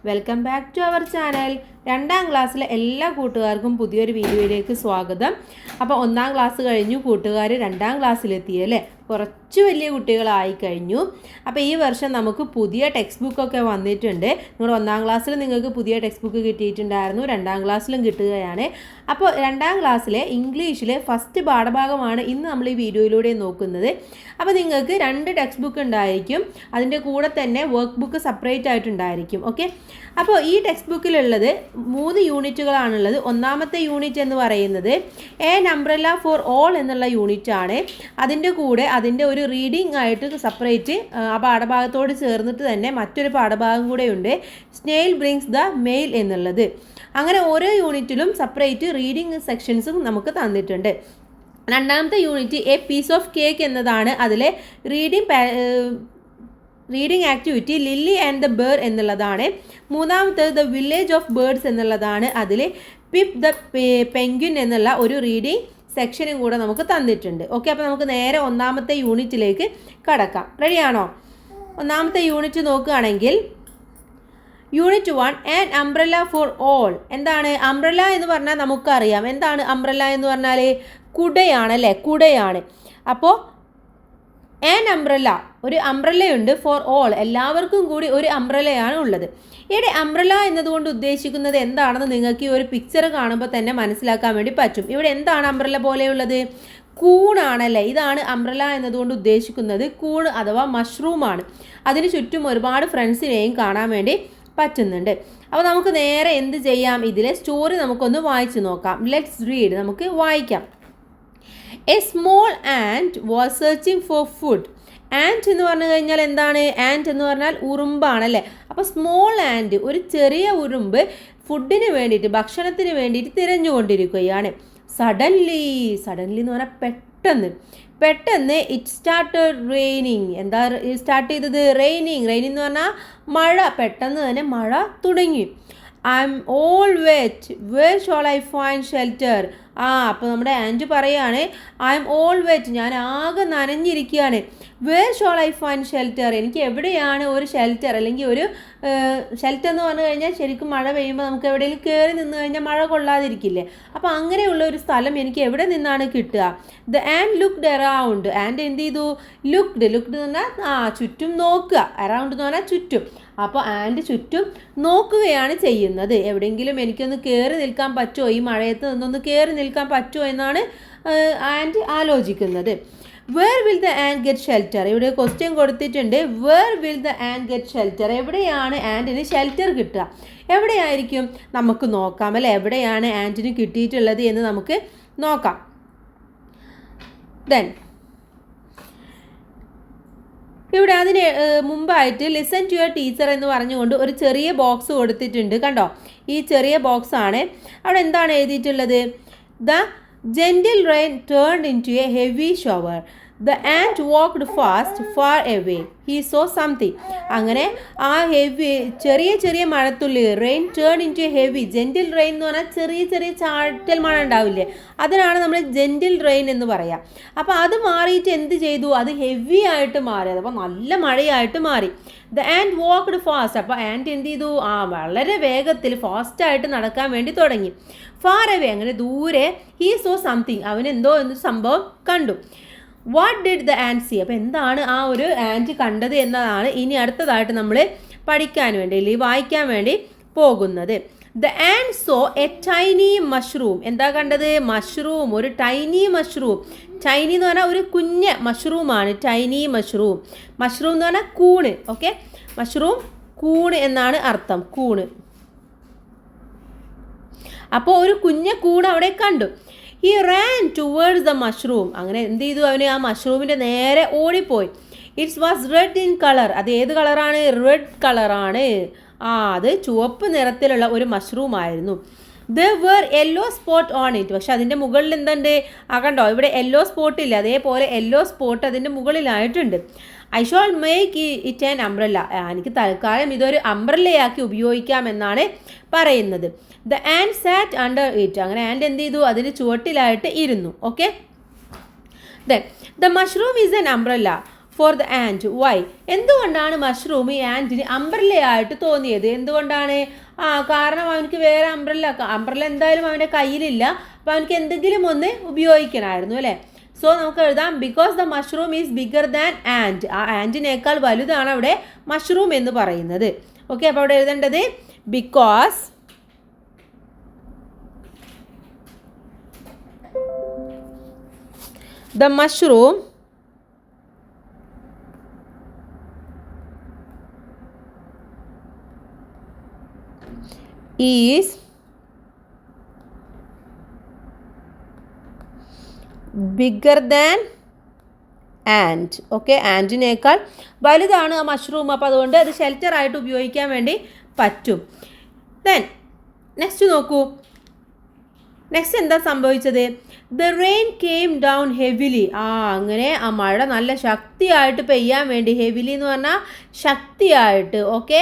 Welcome back to our channel. 2ാം ക്ലാസ്സിലെ എല്ലാ കൂട്ടുകാർക്കും പുതിയൊരു വീഡിയോയിലേക്ക് സ്വാഗതം. അപ്പോൾ 1ാം ക്ലാസ് കഴിഞ്ഞു, കൂട്ടുകാർ 2ാം ക്ലാസ്സിലെത്തിയല്ലേ, കുറച്ച് വലിയ കുട്ടികളായി കഴിഞ്ഞു. അപ്പോൾ ഈ വർഷം നമുക്ക് പുതിയ ടെക്സ്റ്റ് ബുക്കൊക്കെ വന്നിട്ടുണ്ട്. നിങ്ങൾ 1ാം ക്ലാസ്സിൽ നിങ്ങൾക്ക് പുതിയ ടെക്സ്റ്റ് ബുക്ക് കിട്ടിയിട്ടുണ്ടായിരുന്നു, 2ാം ക്ലാസ്സിലും കിട്ടുകയാണ്. അപ്പോൾ 2ാം ക്ലാസ്സിലെ ഇംഗ്ലീഷിലെ ഫസ്റ്റ് പാഠഭാഗമാണ് ഇന്ന് നമ്മൾ ഈ വീഡിയോയിലൂടെ നോക്കുന്നത്. അപ്പോൾ നിങ്ങൾക്ക് 2 ടെക്സ്റ്റ് ബുക്ക് ഉണ്ടായിരിക്കും, അതിൻ്റെ കൂടെ തന്നെ വർക്ക് ബുക്ക് സെപ്പറേറ്റ് ആയിട്ടുണ്ടായിരിക്കും. ഓക്കെ, അപ്പോൾ ഈ ടെക്സ്റ്റ് ബുക്കിലുള്ളത് 3 യൂണിറ്റുകളാണുള്ളത്. 1ാമത്തെ യൂണിറ്റ് എന്ന് പറയുന്നത് ആൻ അംബ്രല്ല ഫോർ ഓൾ എന്നുള്ള യൂണിറ്റാണ്. അതിൻ്റെ കൂടെ അതിൻ്റെ ഒരു റീഡിംഗ് ആയിട്ട് സെപ്പറേറ്റ് ആ പാഠഭാഗത്തോട് ചേർന്നിട്ട് തന്നെ മറ്റൊരു പാഠഭാഗം കൂടെ ഉണ്ട്, സ്നെയിൽ ബ്രിങ്സ് ദ മെയിൽ എന്നുള്ളത്. അങ്ങനെ ഓരോ യൂണിറ്റിലും സെപ്പറേറ്റ് റീഡിംഗ് സെക്ഷൻസും നമുക്ക് തന്നിട്ടുണ്ട്. 2ാമത്തെ unit a piece of cake എന്നതാണ്. അതിലെ reading activity lily and the bear എന്നുള്ളതാണ്. 3ാമത്തേത് ദ വില്ലേജ് ഓഫ് ബേർഡ്സ് എന്നുള്ളതാണ്. അതിൽ പിപ്പ് ദ പെൻഗ്വിൻ എന്നുള്ള ഒരു റീഡിംഗ് സെക്ഷനും കൂടെ നമുക്ക് തന്നിട്ടുണ്ട്. ഓക്കെ, അപ്പോൾ നമുക്ക് നേരെ 1ാമത്തെ യൂണിറ്റിലേക്ക് കടക്കാം. റെഡിയാണോ? 1ാമത്തെ യൂണിറ്റ് നോക്കുകയാണെങ്കിൽ unit 1 an umbrella for all. എന്താണ് അംബ്രല്ല എന്ന് പറഞ്ഞാൽ? നമുക്കറിയാം എന്താണ് അംബ്രല്ല എന്ന് പറഞ്ഞാൽ, കുടയാണല്ലേ, കുടയാണ്. അപ്പോൾ ആൻ അംബ്രല്ല, ഒരു അംബ്രല്ലയുണ്ട്, ഫോർ ഓൾ എല്ലാവർക്കും കൂടി ഒരു അംബ്രല്ലയാണ് ഉള്ളത്. ഇവിടെ അംബ്രല്ല എന്നതുകൊണ്ട് ഉദ്ദേശിക്കുന്നത് എന്താണെന്ന് നിങ്ങൾക്ക് ഈ ഒരു പിക്ചർ കാണുമ്പോൾ തന്നെ മനസ്സിലാക്കാൻ വേണ്ടി പറ്റും. ഇവിടെ എന്താണ് അംബ്രല്ല പോലെയുള്ളത്? കൂണാണല്ലേ. ഇതാണ് അംബ്രല്ല എന്നതുകൊണ്ട് ഉദ്ദേശിക്കുന്നത്. കൂൺ അഥവാ മഷ്റൂമാണ്. അതിന് ചുറ്റും ഒരുപാട് ഫ്രണ്ട്സിനെയും കാണാൻ വേണ്ടി പറ്റുന്നുണ്ട്. അപ്പോൾ നമുക്ക് നേരെ എന്ത് ചെയ്യാം, ഇതിലെ സ്റ്റോറി നമുക്കൊന്ന് വായിച്ചു നോക്കാം. Let's read. നമുക്ക് വായിക്കാം. A small and was searching for food. And എന്ന് പറഞ്ഞു കഴിഞ്ഞാൽ എന്താണ്? ആൻറ്റ് എന്ന് പറഞ്ഞാൽ ഉറുമ്പാണല്ലേ. അപ്പോൾ സ്മോൾ ആൻറ്റ്, ഒരു ചെറിയ ഉറുമ്പ് ഫുഡിന് വേണ്ടിയിട്ട്, ഭക്ഷണത്തിന് വേണ്ടിയിട്ട് തിരഞ്ഞുകൊണ്ടിരിക്കുകയാണ്. സഡൻലി എന്ന് പറഞ്ഞാൽ പെട്ടെന്ന് ഇറ്റ് സ്റ്റാർട്ടഡ് റെയിനിങ്. എന്താ സ്റ്റാർട്ട് ചെയ്തത്? റെയിനിങ് എന്ന് പറഞ്ഞാൽ മഴ. പെട്ടെന്ന് തന്നെ മഴ തുടങ്ങി. I am all wet, where shall I find shelter. അപ്പോൾ നമ്മുടെ ആൻറ്റ് പറയാണ്, ഐ എം ഓൾ വെറ്റ്, ഞാൻ ആകെ നനഞ്ഞിരിക്കുകയാണ്. Where shall I find shelter, എനിക്ക് എവിടെയാണ് ഒരു ഷെൽറ്റർ, അല്ലെങ്കിൽ ഒരു ഷെൽറ്റർ എന്ന് പറഞ്ഞു കഴിഞ്ഞാൽ ശരിക്കും മഴ പെയ്യുമ്പോൾ നമുക്ക് എവിടെയെങ്കിലും കയറി നിന്ന് കഴിഞ്ഞാൽ മഴ കൊള്ളാതിരിക്കില്ലേ. അപ്പോൾ അങ്ങനെയുള്ള ഒരു സ്ഥലം എനിക്ക് എവിടെ നിന്നാണ് കിട്ടുക? The and looked around. And എന്ത് ചെയ്തു? ലുക്ക്ഡ് എന്ന് പറഞ്ഞാൽ ചുറ്റും നോക്കുക, അറൗണ്ട് എന്ന് പറഞ്ഞാൽ ചുറ്റും. അപ്പോൾ ആൻഡ് ചുറ്റും നോക്കുകയാണ് ചെയ്യുന്നത്. എവിടെയെങ്കിലും എനിക്കൊന്ന് കയറി നിൽക്കാൻ പറ്റുമോ, ഈ മഴയത്ത് നിന്നൊന്ന് കയറി നിൽക്കാൻ പറ്റുമോ എന്നാണ് ആൻഡ് ആലോചിക്കുന്നത്. Where will the ant get shelter. ഇവിടെ ക്വസ്റ്റ്യൻ കൊടുത്തിട്ടുണ്ട്. Where will the ant get shelter, എവിടെയാണ് ആൻഡിന് ഷെൽറ്റർ കിട്ടുക? എവിടെയായിരിക്കും? നമുക്ക് നോക്കാം അല്ലേ, എവിടെയാണ് ആൻഡിന് കിട്ടിയിട്ടുള്ളത് എന്ന് നമുക്ക് നോക്കാം. ദെൻ ഇവിടെ അതിന് മുമ്പായിട്ട് ലിസൺ ടു യുവർ ടീച്ചർ എന്ന് പറഞ്ഞുകൊണ്ട് ഒരു ചെറിയ ബോക്സ് കൊടുത്തിട്ടുണ്ട്. കണ്ടോ, ഈ ചെറിയ ബോക്സ് ആണ്. അവിടെ എന്താണ് എഴുതിയിട്ടുള്ളത്? The gentle rain turned into a heavy shower. The ant walked fast far away. He saw something. അങ്ങനെ ആ ചെറിയ മഴത്തുള്ളി, rain turn into a heavy. Gentle rain എന്ന് പറഞ്ഞാൽ ചെറിയ ചാറ്റൽ മഴ ഉണ്ടാവില്ലേ, അതിനാണ് നമ്മൾ ജെന്റിൽ റെയിൻ എന്ന് പറയാം. അപ്പോൾ അത് മാറിയിട്ട് എന്ത് ചെയ്തു? അത് ഹെവി ആയിട്ട് മാറി, അപ്പോൾ നല്ല മഴയായിട്ട് മാറി. The ant walked fast. അപ്പോൾ ആൻറ്റ് എന്ത് ചെയ്തു? വളരെ വേഗത്തിൽ ഫാസ്റ്റായിട്ട് നടക്കാൻ വേണ്ടി തുടങ്ങി. ഫാർ എവേ, അങ്ങനെ ദൂരെ. ഹി സോ സംതിങ്, അവനെന്തോ സംഭവം കണ്ടു. What did the ant see. അപ്പോൾ എന്താണ് ആ ഒരു ആൻറ്റ് കണ്ടത് എന്നതാണ് ഇനി അടുത്തതായിട്ട് നമ്മൾ പഠിക്കാൻ വേണ്ടി അല്ലെങ്കിൽ വായിക്കാൻ വേണ്ടി പോകുന്നത്. The and so A tiny mushroom. എന്താ കണ്ടത്? മഷ്റൂം, ഒരു ടൈനി മഷ്റൂം. ടൈനി എന്ന് പറഞ്ഞാൽ ഒരു കുഞ്ഞ് മഷ്റൂമാണ്, ടൈനി മഷ്റൂം. മഷ്റൂം എന്ന് പറഞ്ഞാൽ കൂണ്. ഓക്കെ, മഷ്റൂം കൂണ് എന്നാണ് അർത്ഥം, കൂണ്. അപ്പോൾ ഒരു കുഞ്ഞ് കൂണ് അവിടെ കണ്ടു. He Rann towards the mushroom. അങ്ങനെ എന്ത് ചെയ്തു? അവന് ആ മഷ്റൂമിൻ്റെ നേരെ ഓടിപ്പോയി. It's was red in colour. അത് ഏത് കളറാണ്? റെഡ് കളറാണ്. അത് ചുവപ്പ് നിറത്തിലുള്ള ഒരു മഷ്റൂം ആയിരുന്നു. There were yellow spot on it. പക്ഷെ അതിൻ്റെ മുകളിൽ എന്തുണ്ട്? കണ്ടോ, ഇവിടെ യെല്ലോ സ്പോട്ട് ഇല്ല, അതേപോലെ യെല്ലോ സ്പോട്ട് അതിൻ്റെ മുകളിലായിട്ടുണ്ട്. I shall make it an umbrella. എനിക്ക് തൽക്കാലം ഇതൊരു അംബ്രല്ലയാക്കി ഉപയോഗിക്കാമെന്നാണ് പറയുന്നത്. The ant sat under it. അങ്ങനെ ആൻഡ് എന്ത് ചെയ്തു? അതിന് ചുവട്ടിലായിട്ട് ഇരുന്നു. Okay, then the mushroom is an umbrella for the ant. Why? എന്തുകൊണ്ടാണ് മഷ്റൂം ഈ ആൻറ്റിന് അംബ്രല്ല ആയിട്ട് തോന്നിയത്? എന്തുകൊണ്ടാണ്? കാരണം അവനക്ക് വേറെ അംബ്രല്ല എന്തായാലും അവൻ്റെ കയ്യിലില്ല. അപ്പോൾ അവനക്ക് എന്തെങ്കിലും ഒന്ന് ഉപയോഗിക്കണമായിരുന്നു അല്ലേ? സോ നമുക്ക് എഴുതാം because the mushroom is bigger than and. ആ ആൻറ്റിനേക്കാൾ വലുതാണ് അവിടെ മഷ്റൂം എന്ന് പറയുന്നത്. ഓക്കെ, അപ്പോൾ അവിടെ എഴുതേണ്ടത് because the mushroom is bigger than ant. ഓക്കെ, ആൻറ്റിനേക്കാൾ വലുതാണ് ആ മഷ്റൂം. അപ്പോൾ അതുകൊണ്ട് അത് ഷെൽട്ടർ ആയിട്ട് ഉപയോഗിക്കാൻ വേണ്ടി പറ്റും. ദെൻ നെക്സ്റ്റ് നോക്കൂ. നെക്സ്റ്റ് എന്താ സംഭവിച്ചത്? The rain came down heavily. അങ്ങനെ ആ മഴ നല്ല ശക്തിയായിട്ട് പെയ്യാൻ വേണ്ടി, ഹെവിലി എന്ന് പറഞ്ഞാൽ ശക്തിയായിട്ട്, ഓക്കെ,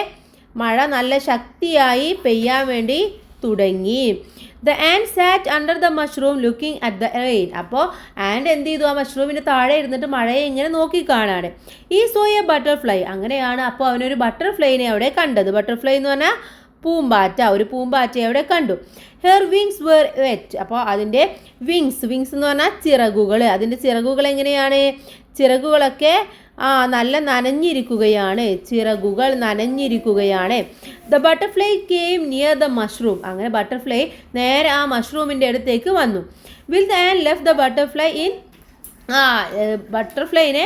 മഴ നല്ല ശക്തിയായി പെയ്യാൻ വേണ്ടി തുടങ്ങി. The ant sat under the mushroom looking at the rain. അപ്പോൾ ആൻഡ് എന്ത് ചെയ്തു? ആ മഷ്റൂമിൻ്റെ താഴെ ഇരുന്നിട്ട് മഴയെ ഇങ്ങനെ നോക്കി കാണാണ്. ഈ സോ എ ബട്ടർഫ്ലൈ. അങ്ങനെയാണ് അപ്പോൾ അവനൊരു ബട്ടർഫ്ലൈനെ അവിടെ കണ്ടത്. ബട്ടർഫ്ലൈ എന്ന് പറഞ്ഞാൽ പൂമ്പാറ്റ, ഒരു പൂമ്പാറ്റയെ അവിടെ കണ്ടു. Her wings were wet. അപ്പോൾ അതിൻ്റെ വിങ്സ് എന്ന് പറഞ്ഞാൽ ചിറകുകൾ. അതിൻ്റെ ചിറകുകൾ എങ്ങനെയാണ്? ചിറകുകളൊക്കെ നല്ല നനഞ്ഞിരിക്കുകയാണ്. ചിറകുകൾ നനഞ്ഞിരിക്കുകയാണ്. The butterfly came near the mushroom. അങ്ങനെ ബട്ടർഫ്ലൈ നേരെ ആ മഷ്റൂമിൻ്റെ അടുത്തേക്ക് വന്നു. Will the ant left the butterfly in. ബട്ടർഫ്ലൈനെ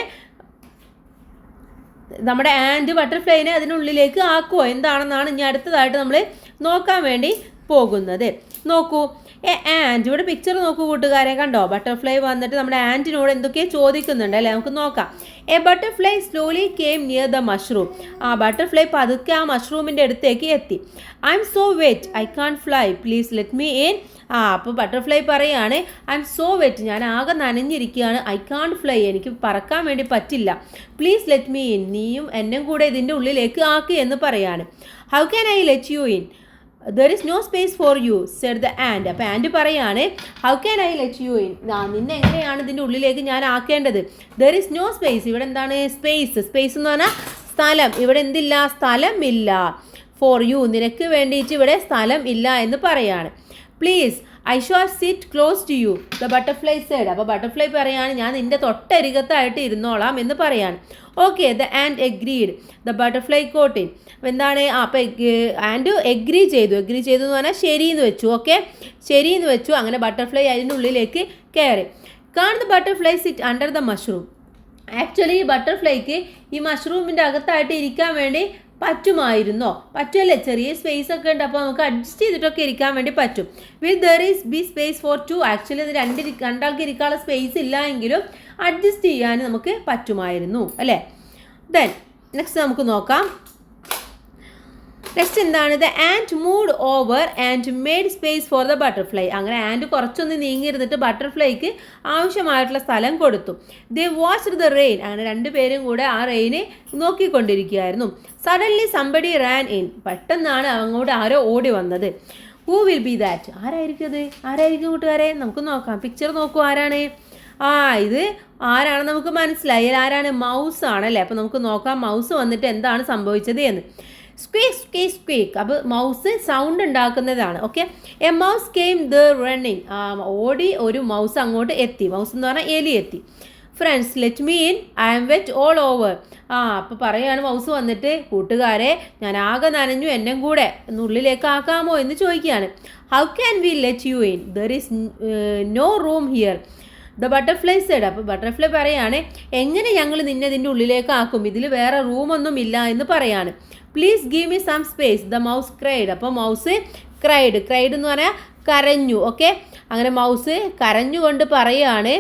നമ്മുടെ ആൻഡ് ബട്ടർഫ്ലൈനെ അതിനുള്ളിലേക്ക് ആക്കുമോ എന്താണെന്നാണ് ഇനി അടുത്തതായിട്ട് നമ്മൾ നോക്കാൻ വേണ്ടി പോകുന്നത്. നോക്കൂ, ആൻഡ് ഇവിടെ പിക്ചർ നോക്കൂ കൂട്ടുകാരെ, കണ്ടോ? ബട്ടർഫ്ലൈ വന്നിട്ട് നമ്മുടെ ആൻറ്റിനോട് എന്തൊക്കെയോ ചോദിക്കുന്നുണ്ട് അല്ലേ? നമുക്ക് നോക്കാം. A butterfly slowly came near the mushroom. Butterfly പതുക്കെ ആ മഷ്റൂമിൻ്റെ അടുത്തേക്ക് എത്തി. I am so wet I can't fly please let me in. അപ്പോൾ ബട്ടർഫ്ലൈ പറയാണ് ഐ എം സോ വെറ്റ്, ഞാൻ ആകെ നനഞ്ഞിരിക്കുകയാണ്. ഐ കാൺ ഫ്ലൈ, എനിക്ക് പറക്കാൻ വേണ്ടി പറ്റില്ല. പ്ലീസ് ലെറ്റ് മീ ഇൻ, നീയും എന്നും കൂടെ ഇതിൻ്റെ ഉള്ളിലേക്ക് ആക്കി എന്ന് പറയാണ്. How can I let you in? There is no space for you said the ant. അപ്പോൾ ആൻഡ് പറയാണ് how can I let you in, നിന്നെ എങ്ങനെയാണ് ഇതിൻ്റെ ഉള്ളിലേക്ക് ഞാൻ ആക്കേണ്ടത്? There is no space. ഇവിടെ എന്താണ് സ്പേസ്? സ്പേസ് എന്ന് പറഞ്ഞാൽ സ്ഥലം. ഇവിടെ എന്തില്ല? സ്ഥലമില്ല. ഫോർ യു, നിനക്ക് വേണ്ടിയിട്ട് ഇവിടെ സ്ഥലം ഇല്ല എന്ന് പറയാണ്. Please I shall sit close to you the butterfly said. അപ്പോൾ ബട്ടർഫ്ലൈ പറയാണ് ഞാൻ നിൻ്റെ തൊട്ടരികത്തായിട്ട് ഇരുന്നോളാം എന്ന് പറയാണ്. Okay, the ant agreed. The butterfly got in. എന്താണ്? അപ്പോൾ ആൻഡ് എഗ്രി ചെയ്തു എന്ന് പറഞ്ഞാൽ ശരിയെന്ന് വെച്ചു. ഓക്കെ, ശരിയെന്ന് വെച്ചു. അങ്ങനെ ബട്ടർഫ്ലൈ അതിൻ്റെ ഉള്ളിലേക്ക് കയറി. Can the butterfly sit under the mushroom. Actually ഈ ബട്ടർഫ്ലൈക്ക് ഈ മഷ്റൂമിൻ്റെ അകത്തായിട്ട് ഇരിക്കാൻ വേണ്ടി പറ്റുമായിരുന്നോ? പറ്റുമല്ലേ, ചെറിയ സ്പേസ് ഒക്കെ ഉണ്ട്, അപ്പോൾ നമുക്ക് അഡ്ജസ്റ്റ് ചെയ്തിട്ടൊക്കെ ഇരിക്കാൻ വേണ്ടി പറ്റും. Will there is be space for two. Actually ഇത് രണ്ടാൾക്ക് ഇരിക്കാനുള്ള സ്പേസ് ഇല്ല എങ്കിലും അഡ്ജസ്റ്റ് ചെയ്യാൻ നമുക്ക് പറ്റുമായിരുന്നു അല്ലേ? ദെൻ നെക്സ്റ്റ് നമുക്ക് നോക്കാം. നെക്സ്റ്റ് എന്താണ്? The ant moved over and made space for the butterfly. അങ്ങനെ ആൻഡ് കുറച്ചൊന്ന് നീങ്ങിയിരുന്നിട്ട് ബട്ടർഫ്ലൈക്ക് ആവശ്യമായിട്ടുള്ള സ്ഥലം കൊടുത്തു. They watched the rain. അങ്ങനെ രണ്ടുപേരും കൂടെ ആ റെയിനെ നോക്കിക്കൊണ്ടിരിക്കുകയായിരുന്നു. Suddenly somebody ran in. പെട്ടെന്നാണ് അങ്ങോട്ട് ആരോ ഓടി വന്നത്. Who will be that? ആരായിരിക്കും കൂട്ടുകാരെ? നമുക്ക് നോക്കാം. പിക്ചർ നോക്കൂ, ആരാണ്? ഇത് ആരാണെന്ന് നമുക്ക് മനസ്സിലായി. ആരാണ്? മൗസ് ആണല്ലേ? അപ്പോൾ നമുക്ക് നോക്കാം മൗസ് വന്നിട്ട് എന്താണ് സംഭവിച്ചത് എന്ന്. സ്ക്വീക്ക് സ്ക്വീക്ക് സ്ക്വീക്ക്. അപ്പോൾ മൗസ് സൗണ്ട് ഉണ്ടാക്കുന്നതാണ്. Okay, A mouse came the running. ഓടി ഒരു മൗസ് അങ്ങോട്ട് എത്തി. മൗസ് എന്ന് പറഞ്ഞാൽ എലി എത്തി. Friends let me in I am wet all over. അപ്പോൾ പറയാണ് മൗസ് വന്നിട്ട് കൂട്ടുകാരെ ഞാൻ ആകെ നനഞ്ഞു, എന്നും കൂടെ ഉള്ളിലേക്ക് ആക്കാമോ എന്ന് ചോദിക്കുകയാണ്. How can we let you in? There is no room here the butterfly said. അപ്പോൾ ബട്ടർഫ്ലൈ പറയാണ് എങ്ങനെ ഞങ്ങൾ നിന്നെ ഇതിൻ്റെ ഉള്ളിലേക്ക് ആക്കും? ഇതിൽ വേറെ റൂമൊന്നും ഇല്ല എന്ന് പറയാണ്. Please give me some space the mouse cried. അപ്പോൾ മൗസ് ക്രൈഡ് എന്ന് പറഞ്ഞാൽ കരഞ്ഞു. ഓക്കെ, അങ്ങനെ മൗസ് കരഞ്ഞുകൊണ്ട് പറയാണ്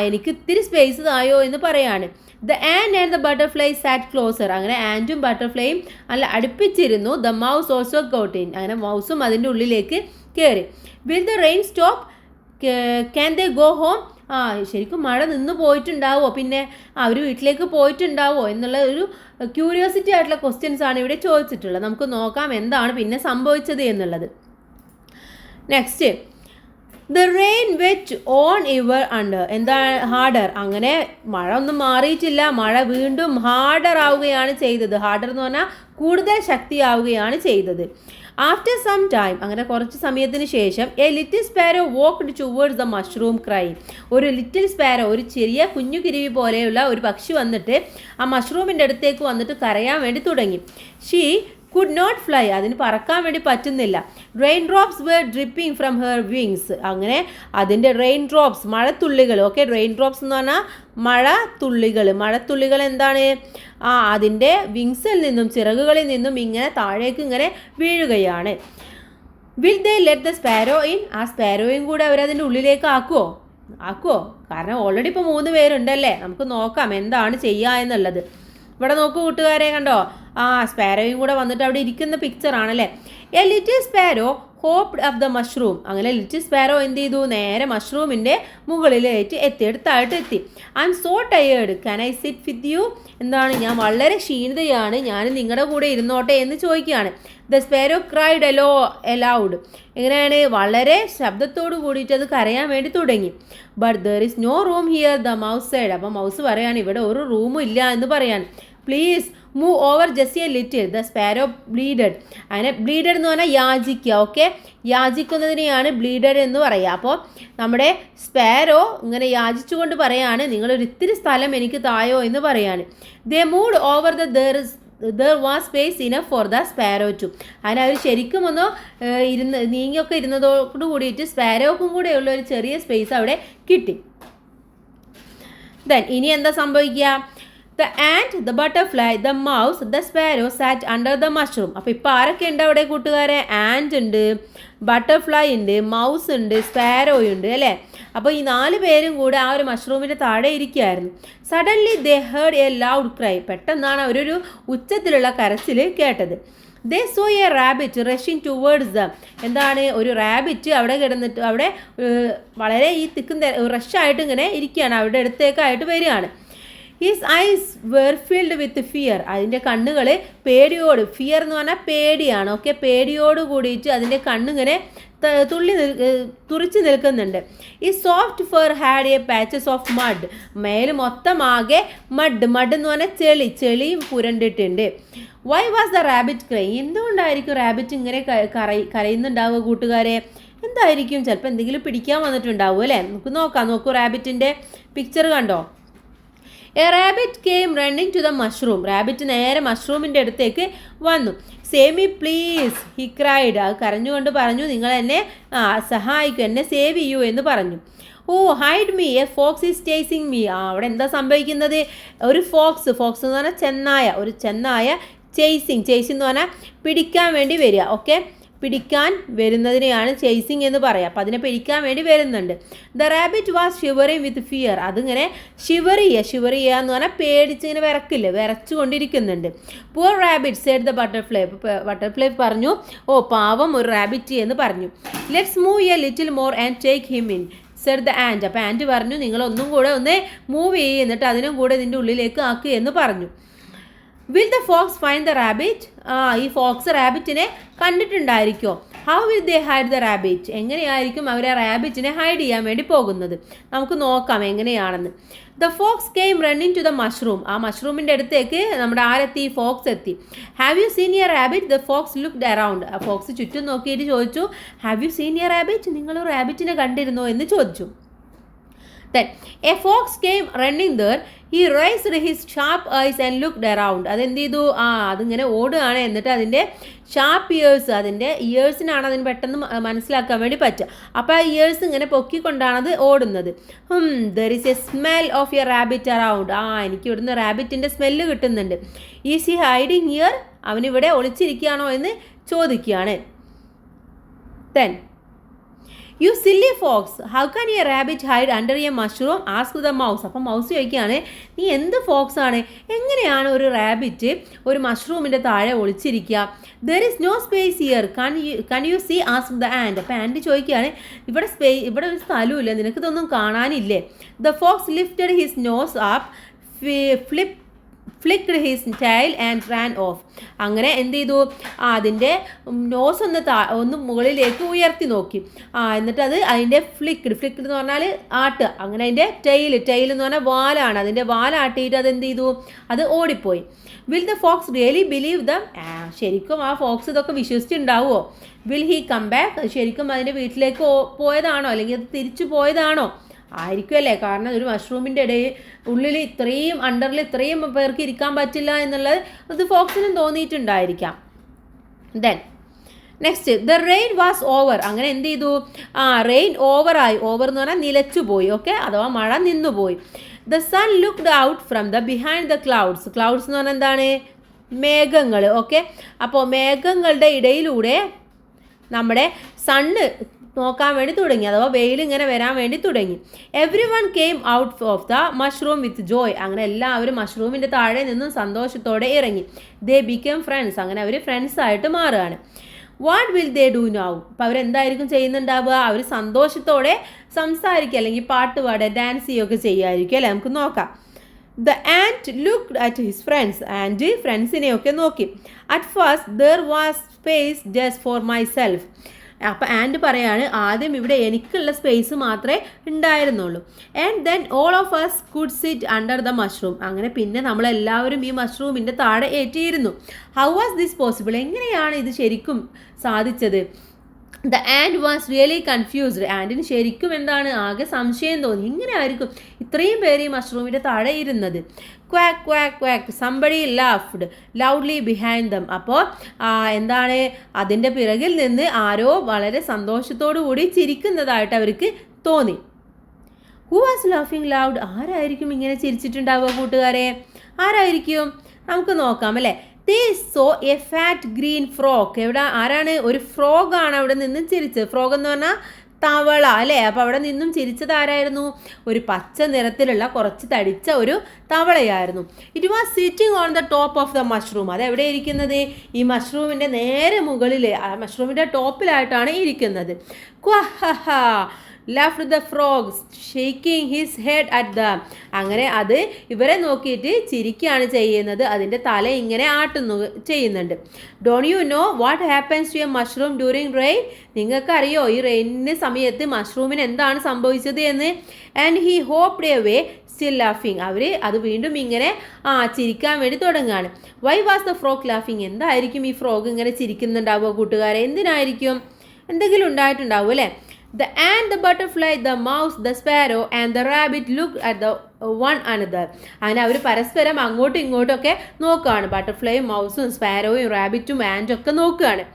എനിക്ക് ഇത്തിരി സ്പേസ് തായോ എന്ന് പറയാണ്. The ant the butterfly sat closer. അങ്ങനെ ആൻഡും ബട്ടർഫ്ലൈയും നല്ല അടുപ്പിച്ചിരുന്നു. The mouse also got in. അങ്ങനെ മൗസും അതിൻ്റെ ഉള്ളിലേക്ക് കയറി. Will the rain stop? Can they go home? ശരിക്കും മഴ നിന്ന് പോയിട്ടുണ്ടാവോ? പിന്നെ അവർ വീട്ടിലേക്ക് പോയിട്ടുണ്ടാവോ എന്നുള്ള ഒരു ക്യൂരിയോസിറ്റി ആയിട്ടുള്ള ക്വസ്റ്റ്യൻസ് ആണ് ഇവിടെ ചോദിച്ചിട്ടുള്ളത്. നമുക്ക് നോക്കാം എന്താണ് പിന്നെ സംഭവിച്ചത് എന്നുള്ളത്. നെക്സ്റ്റ്, ദ റെയിൻ വെച്ച് ഓൺ ഇവർ അണ്ടർ എന്താ ഹാർഡർ. അങ്ങനെ മഴ ഒന്നും മാറിയിട്ടില്ല, മഴ വീണ്ടും ഹാർഡർ ആവുകയാണ് ചെയ്തത്. ഹാർഡർ എന്ന് പറഞ്ഞാൽ കൂടുതൽ ശക്തിയാവുകയാണ് ചെയ്തത്. ആഫ്റ്റർ സം ടൈം അങ്ങനെ കുറച്ച് സമയത്തിന് ശേഷം A little sparrow walked towards the mushroom cry. ഒരു ലിറ്റിൽ സ്പാരോ, ഒരു ചെറിയ കുഞ്ഞു കിരുവി പോലെയുള്ള ഒരു പക്ഷി വന്നിട്ട് ആ മഷ്റൂമിൻ്റെ അടുത്തേക്ക് വന്നിട്ട് കരയാൻ വേണ്ടി തുടങ്ങി. ഷീ കുഡ് നോട്ട് ഫ്ലൈ, അതിന് പറക്കാൻ വേണ്ടി പറ്റുന്നില്ല. Rain drops were dripping from her wings. അങ്ങനെ അതിൻ്റെ റെയിൻ ഡ്രോപ്സ്, മഴത്തുള്ളികൾ. ഓക്കെ, റെയിൻ ഡ്രോപ്സ് എന്ന് പറഞ്ഞാൽ മഴത്തുള്ളികൾ എന്താണ്? അതിൻ്റെ വിങ്സിൽ നിന്നും, ചിറകുകളിൽ നിന്നും ഇങ്ങനെ താഴേക്ക് ഇങ്ങനെ വീഴുകയാണ്. Will they let the sparrow in? ആ സ്പാരോയും കൂടെ അവരതിൻ്റെ ഉള്ളിലേക്ക് ആക്കുമോ? കാരണം ഓൾറെഡി ഇപ്പോൾ 3 പേരുണ്ടല്ലേ, നമുക്ക് നോക്കാം എന്താണ് ചെയ്യുക എന്നുള്ളത്. ഇവിടെ നോക്കൂ കൂട്ടുകാരെ, കണ്ടോ? സ്പാരോയും കൂടെ വന്നിട്ട് അവിടെ ഇരിക്കുന്ന പിക്ചറാണല്ലേ. A little sparrow hopped up the mushroom. അങ്ങനെ ലിറ്റിൽ സ്പാരോ എന്ത് ചെയ്തു? നേരെ മഷ്റൂമിൻ്റെ മുകളിലേക്ക് എത്തി. I am so tired, can I sit with you? എന്താണ്, ഞാൻ വളരെ ക്ഷീണിതയാണ്, ഞാൻ നിങ്ങളുടെ കൂടെ ഇരുന്നോട്ടെ എന്ന് ചോദിക്കുകയാണ്. The sparrow cried aloud. എങ്ങനെയാണ്? വളരെ ശബ്ദത്തോട് കൂടിയിട്ട് അത് കരയാൻ വേണ്ടി തുടങ്ങി. But there is no room here, the mouse said. അപ്പം മൗസ് പറയാണ് ഇവിടെ ഒരു റൂമും ഇല്ല എന്ന് പറയാണ്. Please move over just a little. The sparrow pleaded. അങ്ങനെ ബ്ലീഡഡ് എന്ന് പറഞ്ഞാൽ യാചിക്കുക. ഓക്കെ, യാചിക്കുന്നതിനെയാണ് ബ്ലീഡഡ് എന്ന് പറയുക. അപ്പോൾ നമ്മുടെ സ്പാരോ ഇങ്ങനെ യാചിച്ചുകൊണ്ട് പറയാണ്, നിങ്ങളൊരു ഇത്തിരി സ്ഥലം എനിക്ക് തായോ എന്ന് പറയാണ്. They moved over there was space enough for the sparrow too. അങ്ങനെ അവർ ശരിക്കും ഒന്ന് നീങ്ങിയൊക്കെ ഇരുന്നതോട് കൂടിയിട്ട് സ്പാരോക്കും കൂടെയുള്ള ഒരു ചെറിയ സ്പേസ് അവിടെ കിട്ടി. ദെൻ ഇനി എന്താ സംഭവിക്കുക? The ant, the butterfly, the mouse, the sparrow SAT under the mushroom. അപ്പോൾ ഇപ്പോൾ ആരൊക്കെ ഉണ്ട് അവിടെ കൂട്ടുകാരെ? ആൻഡ് ഉണ്ട്, ബട്ടർഫ്ലൈ ഉണ്ട്, മൗസ് ഉണ്ട്, സ്പാരോ ഉണ്ട് അല്ലേ. അപ്പോൾ ഈ 4 പേരും കൂടെ ആ ഒരു മഷ്റൂമിൻ്റെ താഴെ ഇരിക്കുകയായിരുന്നു. Suddenly they heard a loud cry. പെട്ടെന്നാണ് അവരൊരു ഉച്ചത്തിലുള്ള കരച്ചിൽ കേട്ടത്. They saw a rabbit rushing towards them. എന്താണ്? ഒരു റാബിറ്റ് അവിടെ കിടന്നിട്ട് അവിടെ വളരെ ഈ റഷായിട്ട് ഇങ്ങനെ ഇരിക്കുകയാണ്, അവരുടെ അടുത്തേക്കായിട്ട് വരികയാണ്. His eyes were filled with fear. അതിൻ്റെ കണ്ണുകൾ പേടിയോട്, ഫിയർ എന്ന് പറഞ്ഞാൽ പേടിയാണ്. ഓക്കെ, പേടിയോട് കൂടിയിട്ട് അതിൻ്റെ കണ്ണിങ്ങനെ തുറിച്ച് നിൽക്കുന്നുണ്ട്. ഈ soft fur had a patches of mud. മേല് മൊത്തമാകെ മഡ് എന്ന് പറഞ്ഞാൽ ചെളിയും പുരണ്ടിട്ടുണ്ട്. Why was the rabbit cry? എന്തുകൊണ്ടായിരിക്കും റാബിറ്റ് ഇങ്ങനെ കരയുന്നുണ്ടാവുക കൂട്ടുകാരെ? എന്തായിരിക്കും? ചിലപ്പോൾ എന്തെങ്കിലും പിടിക്കാൻ വന്നിട്ടുണ്ടാവും അല്ലേ. നമുക്ക് നോക്കൂ, റാബിറ്റിൻ്റെ പിക്ചർ കണ്ടോ? A rabbit came running to the mushroom. Rabbit നേരെ മഷ്റൂമിൻ്റെ അടുത്തേക്ക് വന്നു. Save me please, he cried. അത് കരഞ്ഞുകൊണ്ട് പറഞ്ഞു, നിങ്ങൾ എന്നെ സഹായിക്കൂ, എന്നെ സേവ് ചെയ്യൂ എന്ന് പറഞ്ഞു. Oh hide me, a fox is chasing me. അവിടെ എന്താ സംഭവിക്കുന്നത്? ഒരു ഫോക്സ് എന്ന് പറഞ്ഞാൽ ഒരു ചെന്നായ ചേസിങ് എന്ന് പറഞ്ഞാൽ പിടിക്കാൻ വേണ്ടി വരിക. ഓക്കെ, പിടിക്കാൻ വരുന്നതിനെയാണ് ചേസിങ് എന്ന് പറയുക. അപ്പോൾ അതിനെ പിടിക്കാൻ വേണ്ടി വരുന്നുണ്ട്. The rabbit was shivering with fear. അതിങ്ങനെ ഷിവർ ചെയ്യുക എന്ന് പറഞ്ഞാൽ പേടിച്ചിങ്ങനെ വിറച്ചു കൊണ്ടിരിക്കുന്നുണ്ട്. Poor rabbit said the butterfly. Butterfly പറഞ്ഞു, ഓ പാവം ഒരു റാബിറ്റ് എന്ന് പറഞ്ഞു. Let's move A little more and take him in Z the ant. അപ്പോൾ ആൻഡ് പറഞ്ഞു, നിങ്ങളൊന്നും കൂടെ ഒന്ന് മൂവ് ചെയ്യുക, എന്നിട്ട് അതിനും കൂടെ ഇതിൻ്റെ ഉള്ളിലേക്ക് ആക്കുക എന്ന് പറഞ്ഞു. Will the fox find the rabbit? ഈ ഫോക്സ് റാബിറ്റിനെ കണ്ടിട്ടുണ്ടായിരിക്കുമോ? How will they hide the rabbit? എങ്ങനെയായിരിക്കും അവർ ആ റാബിറ്റിനെ ഹൈഡ് ചെയ്യാൻ വേണ്ടി പോകുന്നത്? നമുക്ക് നോക്കാം എങ്ങനെയാണെന്ന്. The fox came running to the mushroom. ആ മഷ്റൂമിൻ്റെ അടുത്തേക്ക് നമ്മുടെ ആരെത്തി? ഫോക്സ് എത്തി. Have you seen a rabbit? The fox looked around. ആ ഫോക്സ് ചുറ്റും നോക്കിയിട്ട് ചോദിച്ചു, have you seen a rabbit? നിങ്ങൾ റാബിറ്റിനെ കണ്ടിരുന്നോ എന്ന് ചോദിച്ചു. Then a fox came running there. He raised his sharp eyes and looked around. അതെന്ത് ചെയ്തു? അതിങ്ങനെ ഓടുകയാണ്. എന്നിട്ട് അതിൻ്റെ ഷാർപ്പ് ഇയേഴ്സ്, അതിൻ്റെ ഇയേഴ്സിനാണ് അതിന് പെട്ടെന്ന് മനസ്സിലാക്കാൻ വേണ്ടി പറ്റുക. അപ്പോൾ ആ ഇയേഴ്സ് ഇങ്ങനെ പൊക്കിക്കൊണ്ടാണത് ഓടുന്നത്. There is a smell of a rabbit around. എനിക്ക് ഇവിടുന്ന് റാബിറ്റിൻ്റെ സ്മെല്ല് കിട്ടുന്നുണ്ട്. Is he hiding here? അവനിവിടെ ഒളിച്ചിരിക്കുകയാണോ എന്ന് ചോദിക്കുകയാണ്. Then you silly fox, how can a rabbit hide under a mushroom? Ask the mouse. അപ്പം മൗസ് ചോദിക്കുകയാണ്, നീ എന്ത് ഫോക്സ് ആണ്? എങ്ങനെയാണ് ഒരു റാബിറ്റ് ഒരു മഷ്റൂമിൻ്റെ താഴെ ഒളിച്ചിരിക്കുക? There is no space here, can you see? Ask the ant. അപ്പം ആൻഡ് ചോദിക്കുകയാണ്, ഇവിടെ ഒരു സ്ഥലമില്ല, നിനക്കിതൊന്നും കാണാനില്ലേ? The fox lifted his nose up, flicked his tail and ran off. അങ്ങനെ എന്ത് ചെയ്തു, അതിൻ്റെ നോസ് ഒന്ന് മുകളിലേക്ക് ഉയർത്തി നോക്കി. എന്നിട്ട് അത് അതിൻ്റെ ഫ്ലിക്ഡ് എന്ന് പറഞ്ഞാൽ ആട്ടുക. അങ്ങനെ അതിൻ്റെ ടെയിൽ എന്ന് പറഞ്ഞാൽ വാലാണ്, അതിൻ്റെ വാലാട്ടിയിട്ട് അതെന്ത് ചെയ്തു, അത് ഓടിപ്പോയി. Will the fox really believe them? ശരിക്കും ആ ഫോക്സ് ഇതൊക്കെ വിശ്വസിച്ചുണ്ടാവുമോ? Will he come back? ശരിക്കും അതിൻ്റെ വീട്ടിലേക്ക് പോയതാണോ, അല്ലെങ്കിൽ അത് തിരിച്ചു പോയതാണോ? ആയിരിക്കും അല്ലേ, കാരണം ഒരു മഷ്റൂമിൻ്റെ ഉള്ളിൽ ഇത്രയും അണ്ടറിൽ ഇത്രയും പേർക്ക് ഇരിക്കാൻ പറ്റില്ല എന്നുള്ളത് അത് ഫോക്സിനും തോന്നിയിട്ടുണ്ടായിരിക്കാം. Then next, the rain was over. അങ്ങനെ എന്ത് ചെയ്തു, റെയിൻ ഓവറായി. ഓവർ എന്ന് പറഞ്ഞാൽ നിലച്ചു പോയി, ഓക്കെ, അഥവാ മഴ നിന്നുപോയി. The sun looked out from the behind the clouds. Clouds എന്ന് പറഞ്ഞാൽ എന്താണ്, മേഘങ്ങൾ, ഓക്കെ. അപ്പോൾ മേഘങ്ങളുടെ ഇടയിലൂടെ നമ്മുടെ സണ്ണ് നോക്കാൻ വേണ്ടി തുടങ്ങി, അഥവാ വെയിൽ ഇങ്ങനെ വരാൻ വേണ്ടി തുടങ്ങി. Every one came out of the mushroom വിത്ത് ജോയ്. അങ്ങനെ എല്ലാവരും മഷ്റൂമിൻ്റെ താഴെ നിന്നും സന്തോഷത്തോടെ ഇറങ്ങി. ദേ ബിക്കം ഫ്രണ്ട്സ്. അങ്ങനെ അവർ ഫ്രണ്ട്സായിട്ട് മാറുകയാണ്. What will they do now? അപ്പോൾ അവരെന്തായിരിക്കും ചെയ്യുന്നുണ്ടാവുക? അവർ സന്തോഷത്തോടെ സംസാരിക്കുക, അല്ലെങ്കിൽ പാട്ട് പാടുക, ഡാൻസ് ചെയ്യുകയൊക്കെ ചെയ്യുമായിരിക്കും അല്ലേ. നമുക്ക് നോക്കാം. The ant looked at his friends. Ant ഫ്രണ്ട്സിനെയൊക്കെ നോക്കി. At first there was space just for myself. അപ്പോൾ ആൻഡ് പറയാണ്, ആദ്യം ഇവിടെ എനിക്കുള്ള സ്പേസ് മാത്രമേ ഉണ്ടായിരുന്നുള്ളൂ. And then all of us could sit under the mushroom. അങ്ങനെ പിന്നെ നമ്മളെല്ലാവരും ഈ മഷ്റൂമിൻ്റെ താഴെ ഏറ്റിയിരുന്നു. How was this possible? എങ്ങനെയാണ് ഇത് ശരിക്കും സാധിച്ചത്? The ant was really confused. ആൻഡിന് ശരിക്കും എന്താണ്, ആകെ സംശയം തോന്നി. ഇങ്ങനെ ആയിരിക്കും ഇത്രയും പേര് ഈ മഷ്റൂമിൻ്റെ താഴെ ഇരുന്നത്. Quack quack quack somebody laughed loudly behind dum. അപ്പോൾ എന്താണ്, അതിൻ്റെ പിറകിൽ നിന്ന് ആരോ വളരെ സന്തോഷത്തോടു കൂടി ചിരിക്കുന്നതായിട്ട് അവർക്ക് തോന്നി. ഹു വാസ് ലാഫിങ് ലൗഡ്? ആരായിരിക്കും ഇങ്ങനെ ചിരിച്ചിട്ടുണ്ടാവുക കൂട്ടുകാരെ? ആരായിരിക്കും? നമുക്ക് നോക്കാം അല്ലേ. They saw a fat green frog. എവിടെ, ആരാണ്? ഒരു ഫ്രോഗാണ് അവിടെ നിന്നും ചിരിച്ചത്. ഫ്രോഗ് എന്ന് പറഞ്ഞാൽ തവള അല്ലേ. അപ്പോൾ അവിടെ നിന്നും ചിരിച്ചത് ആരായിരുന്നു? ഒരു പച്ച നിറത്തിലുള്ള കുറച്ച് തടിച്ച ഒരു തവളയായിരുന്നു. It was sitting on the top of the mushroom. അത് എവിടെ ഇരിക്കുന്നത്? ഈ മഷ്റൂമിൻ്റെ നേരെ മുകളിൽ, ആ മഷ്റൂമിൻ്റെ ടോപ്പിലായിട്ടാണ് ഇരിക്കുന്നത്. ക്വഹ laughed the frogs shaking his head at the. അങ്ങനെ അത് ഇവരെ നോക്കിയിട്ട് ചിരിക്കുകയാണ് ചെയ്യുന്നത്, അതിൻ്റെ തല ഇങ്ങനെ ചെയ്യുന്നുണ്ട്. Don't you know what happens to a mushroom during rain? നിങ്ങൾക്കറിയോ ഈ റെയിനിൻ്റെ സമയത്ത് മഷ്റൂമിന് എന്താണ് സംഭവിച്ചത് എന്ന്? And he hopped away still ലാഫിങ്. അവർ അത് വീണ്ടും ഇങ്ങനെ ചിരിക്കാൻ വേണ്ടി തുടങ്ങുകയാണ്. വൈ വാസ് ദ ഫ്രോഗ് ലാഫിങ്? എന്തായിരിക്കും ഈ ഫ്രോഗ് ഇങ്ങനെ ചിരിക്കുന്നുണ്ടാവുക കൂട്ടുകാരെ? എന്തിനായിരിക്കും? എന്തെങ്കിലും ഉണ്ടായിട്ടുണ്ടാവും അല്ലേ. The ant, the butterfly, the mouse, the sparrow and the rabbit looked at the one another. അങ്ങനെ അവർ പരസ്പരം അങ്ങോട്ടും ഇങ്ങോട്ടും ഒക്കെ നോക്കുകയാണ്. ബട്ടർഫ്ലൈയും മൗസും സ്പാരോയും റാബിറ്റും ആൻറ്റും ഒക്കെ നോക്കുകയാണ്.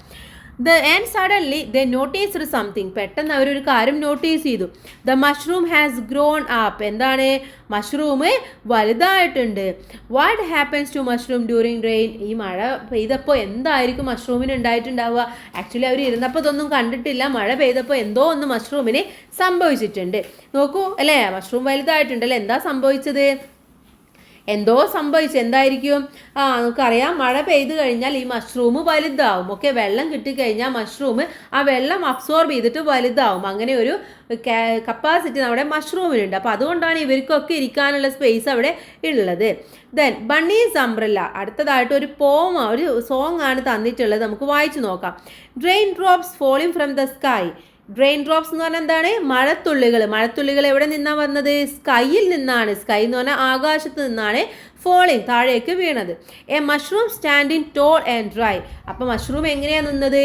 And suddenly they noticed something. പെട്ടെന്ന് അവരൊരു കാര്യം നോട്ടീസ് ചെയ്തു. The mushroom has grown up. എന്താണ്? Mushroom വലുതായിട്ടുണ്ട്. What happens to mushroom during rain? ഈ മഴ പെയ്തപ്പോൾ എന്തായിരിക്കും മഷ്റൂമിന് ഉണ്ടായിട്ടുണ്ടാവുക? ആക്ച്വലി അവർ ഇരുന്നപ്പോൾ ഇതൊന്നും കണ്ടിട്ടില്ല. മഴ പെയ്തപ്പോൾ എന്തോ ഒന്ന് മഷ്റൂമിന് സംഭവിച്ചിട്ടുണ്ട്. നോക്കൂ അല്ലേ, മഷ്റൂം വലുതായിട്ടുണ്ട് അല്ലേ. എന്താ സംഭവിച്ചത്? എന്തോ സംഭവിച്ചു. എന്തായിരിക്കും? നമുക്കറിയാം, മഴ പെയ്തു കഴിഞ്ഞാൽ ഈ മഷ്റൂം വലുതാവും. ഓക്കെ, വെള്ളം കിട്ടിക്കഴിഞ്ഞാൽ മഷ്റൂം ആ വെള്ളം അബ്സോർബ് ചെയ്തിട്ട് വലുതാവും. അങ്ങനെ ഒരു കപ്പാസിറ്റി നമ്മുടെ മഷ്റൂമിനുണ്ട്. അപ്പോൾ അതുകൊണ്ടാണ് ഇവർക്കൊക്കെ ഇരിക്കാനുള്ള സ്പേസ് അവിടെ ഉള്ളത്. Then bunnies umbrella. അടുത്തതായിട്ട് ഒരു ഒരു സോങ് ആണ് തന്നിട്ടുള്ളത്, നമുക്ക് വായിച്ചു നോക്കാം. Rain drops falling from the sky. Rain drops എന്ന് പറഞ്ഞാൽ എന്താണ്? മഴത്തുള്ളികൾ. മഴത്തുള്ളികൾ എവിടെ നിന്നാണ് വന്നത്? സ്കൈയിൽ നിന്നാണ്. സ്കൈ എന്ന് പറഞ്ഞാൽ ആകാശത്ത് നിന്നാണ് ഫോളിങ്, താഴേക്ക് വീണത്. A mushroom standing tall and dry. അപ്പോൾ മഷ്റൂം എങ്ങനെയാണ് നിന്നത്?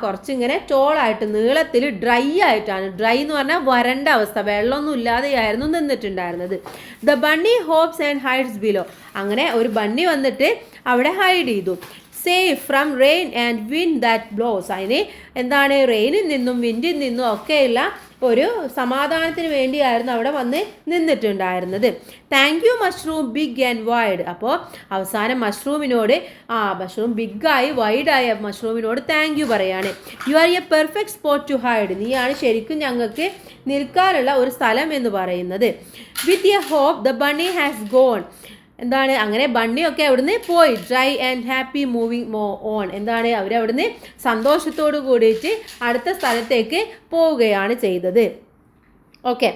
കുറച്ചിങ്ങനെ ടോളായിട്ട് നീളത്തിൽ ഡ്രൈ ആയിട്ടാണ്. ഡ്രൈ എന്ന് പറഞ്ഞാൽ വരണ്ട അവസ്ഥ, വെള്ളമൊന്നും ഇല്ലാതെയായിരുന്നു നിന്നിട്ടുണ്ടായിരുന്നത്. The bunny hops and hides below. അങ്ങനെ ഒരു ബണ്ണി വന്നിട്ട് അവിടെ ഹൈഡ് ചെയ്തു. Safe from rain and wind that blows. അതിന് എന്താണ്? റെയിനിൽ നിന്നും വിൻഡിൽ നിന്നും ഒക്കെയുള്ള ഒരു സമാധാനത്തിന് വേണ്ടിയായിരുന്നു അവിടെ വന്ന് നിന്നിട്ടുണ്ടായിരുന്നത്. Thank you mushroom big and wide. അപ്പോൾ അവസാനം മഷ്റൂമിനോട് മഷ്റൂം ബിഗായി വൈഡായ മഷ്റൂമിനോട് താങ്ക് യു പറയാണ്. You are a perfect spot to hide. നീയാണ് ശരിക്കും ഞങ്ങൾക്ക് നിൽക്കാനുള്ള ഒരു സ്ഥലം എന്ന് പറയുന്നത്. With a hop the bunny has gone. എന്താണ്? അങ്ങനെ ബണ്ണിയൊക്കെ അവിടുന്ന് പോയി. Dry and happy moving on. എന്താണ്? അവരവിടുന്ന് സന്തോഷത്തോടു കൂടിയിട്ട് അടുത്ത സ്ഥലത്തേക്ക് പോവുകയാണ് ചെയ്തത്. ഓക്കെ,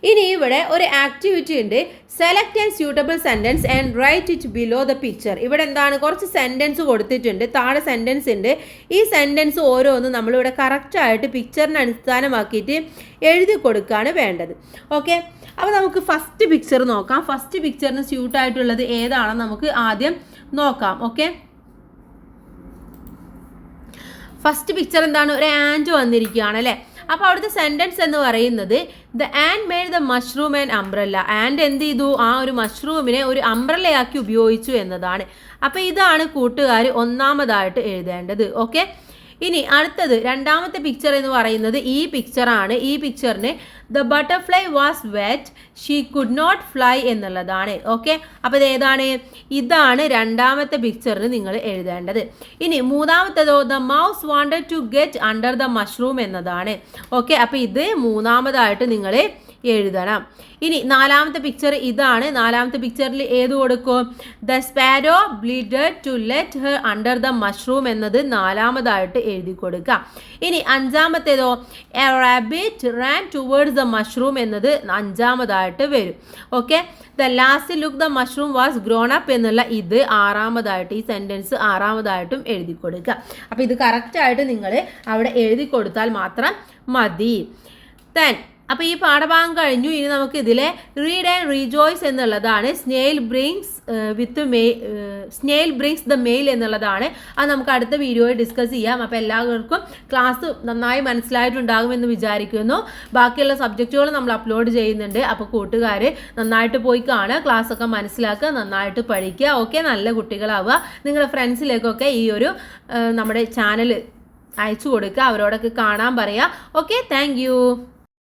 ഇനി ഇവിടെ ഒരു ആക്ടിവിറ്റി ഉണ്ട്. Select and suitable sentence and write it below the picture. ഇവിടെ എന്താണ്, കുറച്ച് സെൻറ്റൻസ് കൊടുത്തിട്ടുണ്ട്, താഴെ സെൻറ്റൻസ് ഉണ്ട്. ഈ സെൻറ്റൻസ് ഓരോന്നും നമ്മളിവിടെ കറക്റ്റായിട്ട് പിക്ചറിനെ അടിസ്ഥാനമാക്കിയിട്ട് എഴുതി കൊടുക്കുകയാണ് വേണ്ടത്. ഓക്കെ, അപ്പോൾ നമുക്ക് ഫസ്റ്റ് പിക്ചർ നോക്കാം. ഫസ്റ്റ് പിക്ചറിന് സ്യൂട്ടായിട്ടുള്ളത് ഏതാണെന്ന് നമുക്ക് ആദ്യം നോക്കാം. ഓക്കെ, ഫസ്റ്റ് പിക്ചർ എന്താണ്, ഒരു ആൻഡ് വന്നിരിക്കുകയാണ് അല്ലേ. അപ്പോൾ അവിടുത്തെ സെൻറ്റൻസ് എന്ന് പറയുന്നത് the and made the mushroom and umbrella. And എന്ത് ചെയ്തു, ആ ഒരു മഷ്റൂമിനെ ഒരു അംബ്രല്ലയാക്കി ഉപയോഗിച്ചു എന്നതാണ്. അപ്പോൾ ഇതാണ് കൂട്ടുകാർ ഒന്നാമതായിട്ട് എഴുതേണ്ടത്. ഓക്കെ, ഇനി അടുത്തത് രണ്ടാമത്തെ പിക്ചർ എന്ന് പറയുന്നത് ഈ പിക്ചറാണ്. ഈ പിക്ചറിന് the butterfly was wet she could not fly എന്നുള്ളതാണ്. ഓക്കെ, അപ്പോൾ ഇത് ഏതാണ്, ഇതാണ് രണ്ടാമത്തെ പിക്ചറിന് നിങ്ങൾ എഴുതേണ്ടത്. ഇനി മൂന്നാമത്തേതോ the mouse wanted to get under the mushroom എന്നതാണ്. ഓക്കെ, അപ്പോൾ ഇത് മൂന്നാമതായിട്ട് നിങ്ങൾ എഴുതണം. ഇനി നാലാമത്തെ പിക്ചർ ഇതാണ്. നാലാമത്തെ പിക്ചറിൽ ഏത് കൊടുക്കും, the sparrow pleaded to let her under the mushroom എന്നത് നാലാമതായിട്ട് എഴുതി കൊടുക്കുക. ഇനി അഞ്ചാമത്തേതോ a rabbit ran towards the mushroom എന്നത് അഞ്ചാമതായിട്ട് വരും. Okay, the last look the mushroom was grown up എന്നുള്ള ഇത് ആറാമതായിട്ട്, ഈ സെൻറ്റൻസ് ആറാമതായിട്ടും എഴുതി കൊടുക്കുക. അപ്പോൾ ഇത് കറക്റ്റായിട്ട് നിങ്ങൾ അവിടെ എഴുതി കൊടുത്താൽ മാത്രം മതി. അപ്പോൾ ഈ പാഠഭാഗം കഴിഞ്ഞു. ഇനി നമുക്ക് ഇതിലെ റീഡ് ആൻഡ് റീജോയ്സ് എന്നുള്ളതാണ്. സ്നെയിൽ ബ്രിങ്സ് ദ മെയിൽ എന്നുള്ളതാണ്. അത് നമുക്ക് അടുത്ത വീഡിയോയിൽ ഡിസ്കസ് ചെയ്യാം. അപ്പോൾ എല്ലാവർക്കും ക്ലാസ് നന്നായി മനസ്സിലായിട്ടുണ്ടാകുമെന്ന് വിചാരിക്കുന്നു. ബാക്കിയുള്ള സബ്ജക്റ്റുകൾ നമ്മൾ അപ്ലോഡ് ചെയ്യുന്നുണ്ട്. അപ്പോൾ കൂട്ടുകാർ നന്നായിട്ട് പോയി കാണുക, ക്ലാസ്സൊക്കെ മനസ്സിലാക്കുക, നന്നായിട്ട് പഠിക്കുക. ഓക്കെ, നല്ല കുട്ടികളാവുക. നിങ്ങളുടെ ഫ്രണ്ട്സിലേക്കൊക്കെ ഈ ഒരു നമ്മുടെ ചാനൽ അയച്ചു കൊടുക്കുക, അവരോടൊക്കെ കാണാൻ പറയുക. Okay, thank